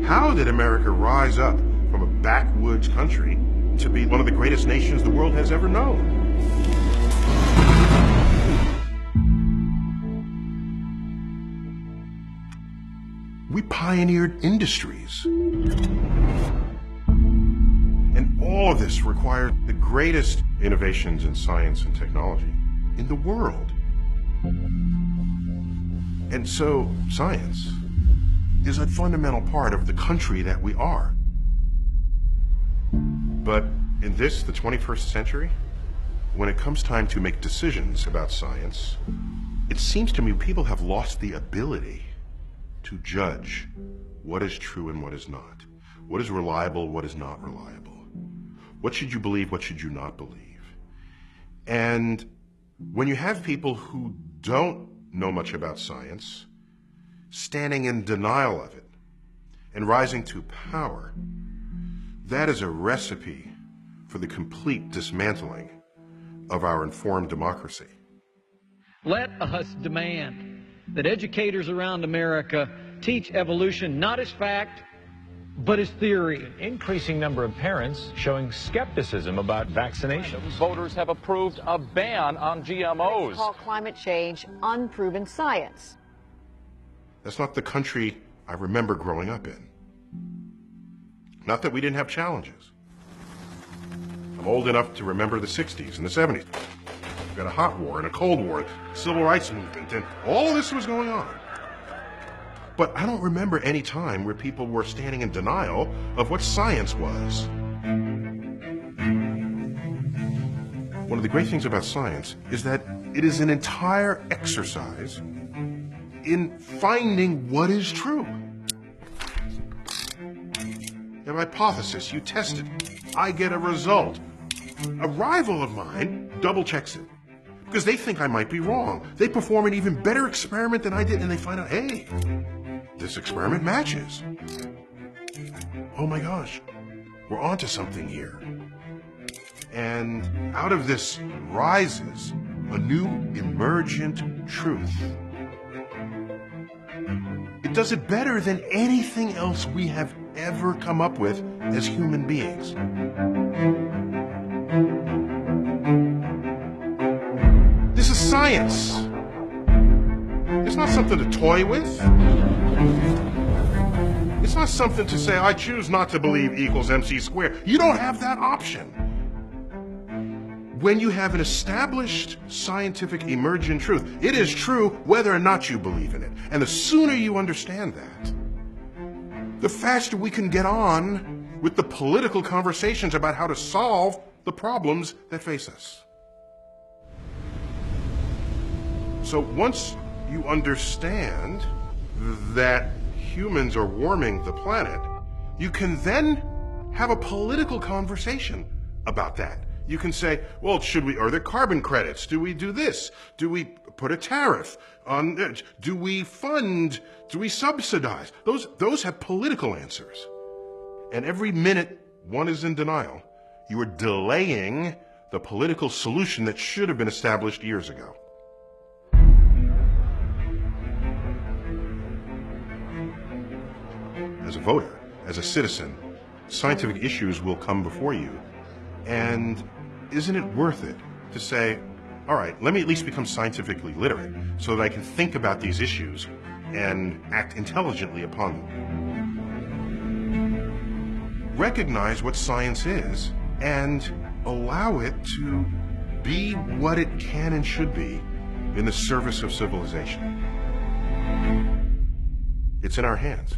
How did America rise up from a backwoods country to be one of the greatest nations the world has ever known? We pioneered industries. And all of this required the greatest innovations in science and technology in the world. And so, science is a fundamental part of the country that we are. But in this, the 21st century, when it comes time to make decisions about science, it seems to me people have lost the ability to judge what is true and what is not. What is reliable, what is not reliable. What should you believe, what should you not believe? And when you have people who don't know much about science, standing in denial of it and rising to power, that is a recipe for the complete dismantling of our informed democracy. Let us demand that educators around America teach evolution not as fact, but as theory. An increasing number of parents showing skepticism about vaccinations. Voters have approved a ban on GMOs. They call climate change unproven science. That's not the country I remember growing up in. Not that we didn't have challenges. I'm old enough to remember the 60s and the 70s. We've got a hot war and a cold war, civil rights movement, and all of this was going on. But I don't remember any time where people were standing in denial of what science was. One of the great things about science is that it is an entire exercise in finding what is true. An hypothesis, you test it. I get a result. A rival of mine double checks it because they think I might be wrong. They perform an even better experiment than I did, and they find out, hey, this experiment matches. Oh my gosh, we're onto something here. And out of this rises a new emergent truth. It does it better than anything else we have ever come up with as human beings. This is science. It's not something to toy with. It's not something to say, I choose not to believe equals MC squared. You don't have that option. When you have an established scientific emergent truth, it is true whether or not you believe in it. And the sooner you understand that, the faster we can get on with the political conversations about how to solve the problems that face us. So once you understand that humans are warming the planet, you can then have a political conversation about that. You can say, well, are there carbon credits? Do we do this? Do we put a tariff on it? Do we fund? Do we subsidize? Those have political answers. And every minute one is in denial, you are delaying the political solution that should have been established years ago. As a voter, as a citizen, scientific issues will come before you. And isn't it worth it to say, all right, let me at least become scientifically literate so that I can think about these issues and act intelligently upon them. Recognize what science is and allow it to be what it can and should be in the service of civilization. It's in our hands.